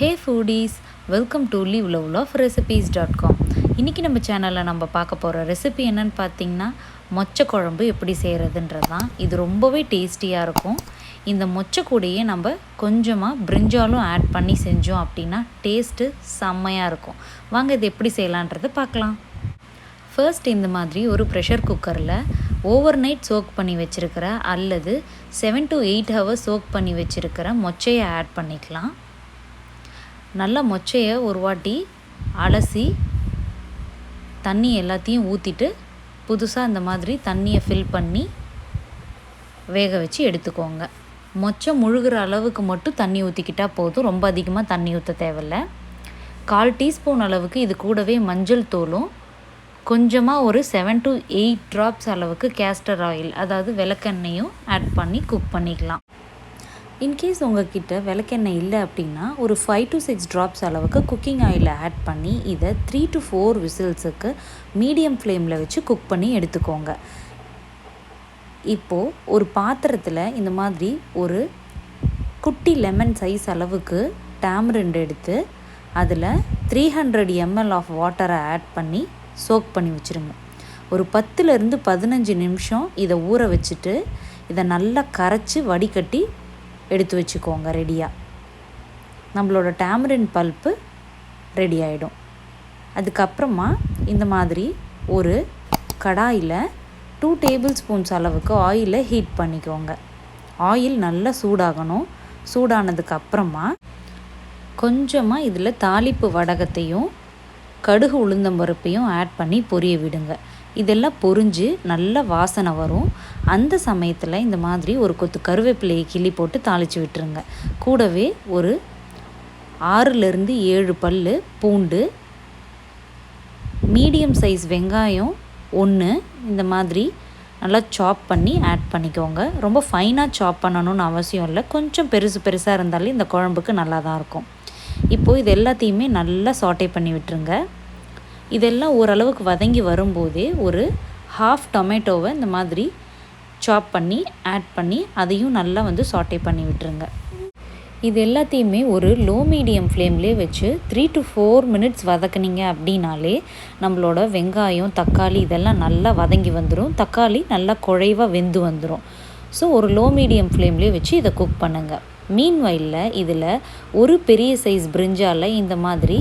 Hey foodies, welcome to liveloveofrecipes.com. இன்றைக்கி நம்ம சேனலில் நம்ம பார்க்க போகிற ரெசிபி என்னென்னு பார்த்தீங்கன்னா மொச்சை குழம்பு எப்படி செய்கிறதுன்றது தான். இது ரொம்பவே டேஸ்டியாக இருக்கும். இந்த மொச்சை கூடையே நம்ம கொஞ்சமாக பிரிஞ்சாலும் ஆட் பண்ணி செஞ்சோம் அப்படின்னா டேஸ்ட்டு செம்மையாக இருக்கும். வாங்க இது எப்படி செய்யலான்றது பார்க்கலாம். ஃபர்ஸ்ட் இந்த மாதிரி ஒரு ப்ரெஷர் குக்கரில் ஓவர் நைட் சோக் பண்ணி வச்சுருக்கிற அல்லது 7 to 8 ஹவர்ஸ் சோக் பண்ணி வச்சுருக்கிற மொச்சையை ஆட் பண்ணிக்கலாம். நல்லா மொச்சையை ஒரு வாட்டி அலசி தண்ணி எல்லாத்தையும் ஊற்றிட்டு புதுசாக இந்த மாதிரி தண்ணியை ஃபில் பண்ணி வேக வச்சு எடுத்துக்கோங்க. மொச்சை முழுகிற அளவுக்கு மட்டும் தண்ணி ஊற்றிக்கிட்டால் போதும், ரொம்ப அதிகமாக தண்ணி ஊற்ற தேவையில்லை. 1/4 டீஸ்பூன் அளவுக்கு இது கூடவே மஞ்சள் தூளும் கொஞ்சமாக ஒரு 7 to 8 ட்ராப்ஸ் அளவுக்கு கேஸ்டர் ஆயில் அதாவது விளக்கெண்ணெயும் ஆட் பண்ணி குக் பண்ணிக்கலாம். இன்கேஸ் உங்கள்கிட்ட விளக்கெண்ணெய் இல்லை அப்படின்னா ஒரு 5 to 6 ட்ராப்ஸ் அளவுக்கு குக்கிங் ஆயிலை ஆட் பண்ணி இதை 3 to 4 விசில்ஸுக்கு மீடியம் ஃப்ளேமில் வச்சு குக் பண்ணி எடுத்துக்கோங்க. இப்போது ஒரு பாத்திரத்தில் இந்த மாதிரி ஒரு குட்டி லெமன் சைஸ் அளவுக்கு டேமரிண்ட் எடுத்து அதில் 300 ml ஆஃப் வாட்டரை ஆட் பண்ணி சோக் பண்ணி வச்சுருங்க. ஒரு 10 to 15 நிமிஷம் இதை ஊற வச்சுட்டு இதை நல்லா கரைச்சி வடிகட்டி எடுத்து வச்சுக்கோங்க. ரெடியாக நம்மளோட டேமரின் பல்ப்பு ரெடி ஆகிடும். அதுக்கப்புறமா இந்த மாதிரி ஒரு கடாயில் 2 டேபிள் ஸ்பூன்ஸ் அளவுக்கு ஆயிலை ஹீட் பண்ணிக்கோங்க. ஆயில் நல்லா சூடாகணும். சூடானதுக்கப்புறமா கொஞ்சமாக இதில் தாளிப்பு வடகத்தையும் கடுகு உளுந்தம்பருப்பையும் ஆட் பண்ணி பொரிய விடுங்க. இதெல்லாம் பொரிஞ்சு நல்ல வாசனை வரும். அந்த சமயத்தில் இந்த மாதிரி ஒரு கொத்து கருவேப்பிலையை கிள்ளி போட்டு தாளித்து விட்டுருங்க. கூடவே ஒரு 6 to 7 பல்லு பூண்டு, மீடியம் சைஸ் வெங்காயம் 1 இந்த மாதிரி நல்லா சாப் பண்ணி ஆட் பண்ணிக்கோங்க. ரொம்ப ஃபைனாக சாப் பண்ணணும்னு அவசியம் இல்லை, கொஞ்சம் பெருசாக இருந்தாலே இந்த குழம்புக்கு நல்லா தான் இருக்கும். இப்போது இது எல்லாத்தையுமே நல்லா சாட்டே பண்ணி விட்டுருங்க. இதெல்லாம் ஓரளவுக்கு வதங்கி வரும்போதே ஒரு 1/2 டொமேட்டோவை இந்த மாதிரி சாப் பண்ணி ஆட் பண்ணி அதையும் நல்லா சாட்டே பண்ணி விட்டுருங்க. இது எல்லாத்தையுமே ஒரு லோ மீடியம் ஃப்ளேம்லேயே வச்சு 3 to 4 மினிட்ஸ் வதக்குனீங்க அப்படின்னாலே நம்மளோட வெங்காயம் தக்காளி இதெல்லாம் நல்லா வதங்கி வந்துடும். தக்காளி நல்லா குழைவாக வெந்து வந்துடும். ஸோ ஒரு லோ மீடியம் ஃப்ளேம்லேயே வச்சு இதை குக் பண்ணுங்கள். மீன்வைலில் இதில் ஒரு பெரிய சைஸ் பிரிஞ்சாலை இந்த மாதிரி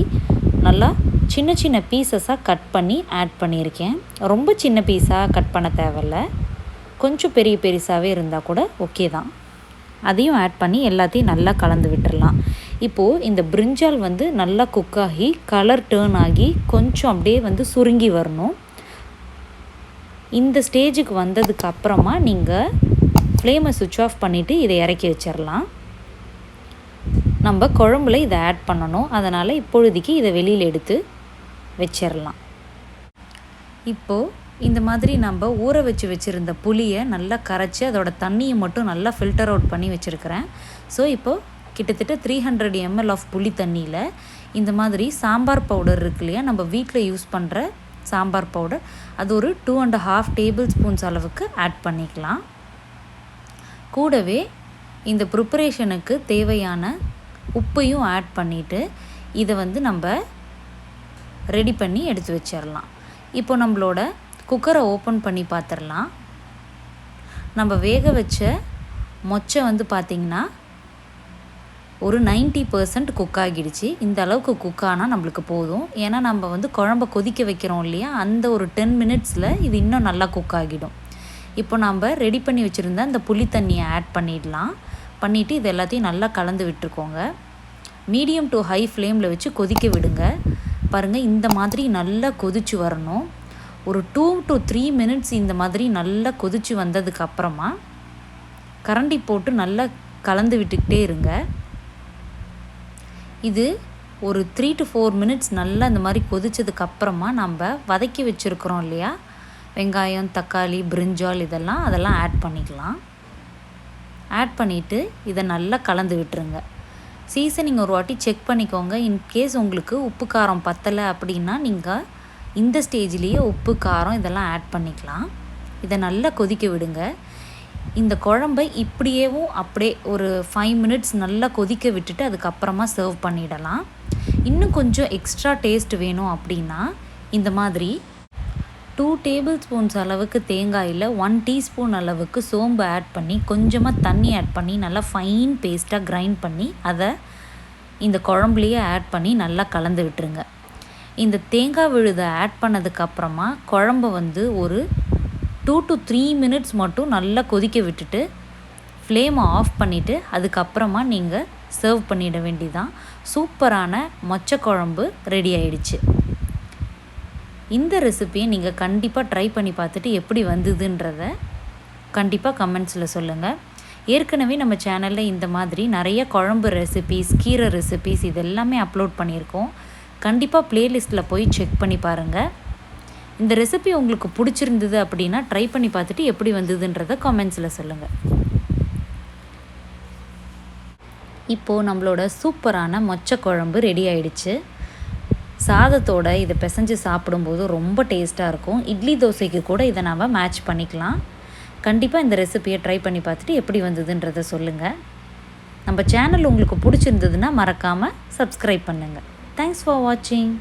நல்லா சின்ன சின்ன பீசஸாக கட் பண்ணி ஆட் பண்ணியிருக்கேன். ரொம்ப சின்ன பீஸாக கட் பண்ண தேவையில்ல, கொஞ்சம் பெருசாகவே இருந்தால் கூட ஓகே தான். அதையும் ஆட் பண்ணி எல்லாத்தையும் நல்லா கலந்து விட்டுடலாம். இப்போது இந்த பிரிஞ்சால் நல்லா குக் ஆகி கலர் டேர்ன் ஆகி கொஞ்சம் அப்படியே சுருங்கி வரணும். இந்த ஸ்டேஜுக்கு வந்ததுக்கு அப்புறமா நீங்கள் ஃப்ளேமை சுவிட்ச் ஆஃப் பண்ணிவிட்டு இதை இறக்கி வச்சிடலாம். நம்ம குழம்புல இதை ஆட் பண்ணணும், அதனால் இப்பொழுதைக்கு இதை வெளியில் எடுத்து வச்சிடலாம். இப்போது இந்த மாதிரி நம்ம ஊற வச்சுருந்த புளியை நல்லா கரைச்சி அதோட தண்ணியை மட்டும் நல்லா ஃபில்டர் அவுட் பண்ணி வச்சுருக்கிறேன். ஸோ இப்போது கிட்டத்தட்ட 300 ml ஆஃப் புளி தண்ணியில் இந்த மாதிரி சாம்பார் பவுடர் இருக்கு இல்லையா, நம்ம வீட்டில் யூஸ் பண்ணுற சாம்பார் பவுடர், அது ஒரு 2.5 டேபிள் ஸ்பூன்ஸ் அளவுக்கு ஆட் பண்ணிக்கலாம். கூடவே இந்த ப்ரிப்பரேஷனுக்கு தேவையான உப்பையும் ஆட் பண்ணிவிட்டு இதை நம்ம ரெடி பண்ணி எடுத்து வச்சிடலாம். இப்போ நம்மளோட குக்கரை ஓப்பன் பண்ணி பார்த்துடலாம். நம்ம வேக வச்ச மொச்சை பார்த்திங்கன்னா ஒரு 90% குக் ஆகிடுச்சு. இந்த அளவுக்கு குக் ஆனால் நம்மளுக்கு போதும். ஏன்னா நம்ம குழம்ப கொதிக்க வைக்கிறோம் இல்லையா, அந்த ஒரு 10 மினிட்ஸில் இது இன்னும் நல்லா குக் ஆகிடும். இப்போ நம்ம ரெடி பண்ணி வச்சுருந்த அந்த புளி தண்ணியை ஆட் பண்ணிடலாம். பண்ணிவிட்டு இது எல்லாத்தையும் நல்லா கலந்து விட்டுருக்கோங்க. மீடியம் டு ஹை ஃப்ளேமில் வச்சு கொதிக்க விடுங்க. பாருங்கள், இந்த மாதிரி நல்லா கொதிச்சு வரணும். ஒரு 2 to 3 மினிட்ஸ் இந்த மாதிரி நல்லா கொதிச்சு வந்ததுக்கப்புறமா கரண்டி போட்டு நல்லா கலந்து விட்டுக்கிட்டே இருங்க. இது ஒரு 3 to 4 மினிட்ஸ் நல்லா இந்த மாதிரி கொதிச்சதுக்கப்புறமா நம்ம வதக்கி வச்சுருக்கிறோம் இல்லையா, வெங்காயம் தக்காளி பிரிஞ்சால் அதெல்லாம் ஆட் பண்ணிக்கலாம். ஆட் பண்ணிவிட்டு இதை நல்லா கலந்து விட்டுருங்க. சீசனிங் ஒரு வாட்டி செக் பண்ணிக்கோங்க. இன்கேஸ் உங்களுக்கு உப்பு காரம் பத்தலை அப்படின்னா நீங்கள் இந்த ஸ்டேஜ்லேயே உப்பு காரம் இதெல்லாம் ஆட் பண்ணிக்கலாம். இதை நல்லா கொதிக்க விடுங்க. இந்த குழம்பை இப்படியேவும் அப்படியே ஒரு 5 மினிட்ஸ் நல்லா கொதிக்க விட்டுட்டு அதுக்கப்புறமா சர்வ் பண்ணிடலாம். இன்னும் கொஞ்சம் எக்ஸ்ட்ரா டேஸ்ட் வேணும் அப்படின்னா இந்த மாதிரி 2 டேபிள் ஸ்பூன்ஸ் அளவுக்கு தேங்காயில் 1 டீஸ்பூன் அளவுக்கு சோம்பு ஆட் பண்ணி கொஞ்சமாக தண்ணி ஆட் பண்ணி நல்லா ஃபைன் பேஸ்ட்டாக கிரைண்ட் பண்ணி அதை இந்த குழம்புலையே ஆட் பண்ணி நல்லா கலந்து விட்டுருங்க. இந்த தேங்காய் விழுதை ஆட் பண்ணதுக்கப்புறமா குழம்பை ஒரு 2 to 3 மினிட்ஸ் மட்டும் நல்லா கொதிக்க விட்டுட்டு ஃப்ளேமை ஆஃப் பண்ணிவிட்டு அதுக்கப்புறமா நீங்கள் சர்வ் பண்ணிட வேண்டியதான். சூப்பரான மொச்சை குழம்பு ரெடி ஆயிடுச்சு. இந்த ரெசிபியை நீங்கள் கண்டிப்பாக ட்ரை பண்ணி பார்த்துட்டு எப்படி வந்ததுன்றத கண்டிப்பாக கமெண்ட்ஸில் சொல்லுங்கள். ஏற்கனவே நம்ம சேனலில் இந்த மாதிரி நிறைய குழம்பு ரெசிபீஸ், கீரை ரெசிபீஸ் இது எல்லாமே அப்லோட் பண்ணியிருக்கோம். கண்டிப்பாக ப்ளேலிஸ்ட்டில் போய் செக் பண்ணி பாருங்கள். இந்த ரெசிபி உங்களுக்கு பிடிச்சிருந்தது அப்படின்னா ட்ரை பண்ணி பார்த்துட்டு எப்படி வந்ததுன்றதை கமெண்ட்ஸில் சொல்லுங்கள். இப்போது நம்மளோட சூப்பரான மொச்சை குழம்பு ரெடி ஆயிடுச்சு. சாதத்தோட இதை பிசைஞ்சு சாப்பிடும்போது ரொம்ப டேஸ்ட்டாக இருக்கும். இட்லி தோசைக்கு கூட இதை நம்ம மேட்ச் பண்ணிக்கலாம். கண்டிப்பாக இந்த ரெசிபியை ட்ரை பண்ணி பார்த்துட்டு எப்படி வந்ததுன்றதை சொல்லுங்கள். நம்ம சேனல் உங்களுக்கு பிடிச்சிருந்ததுன்னா மறக்காமல் சப்ஸ்கிரைப் பண்ணுங்கள். தேங்க்ஸ் ஃபார் வாட்சிங்.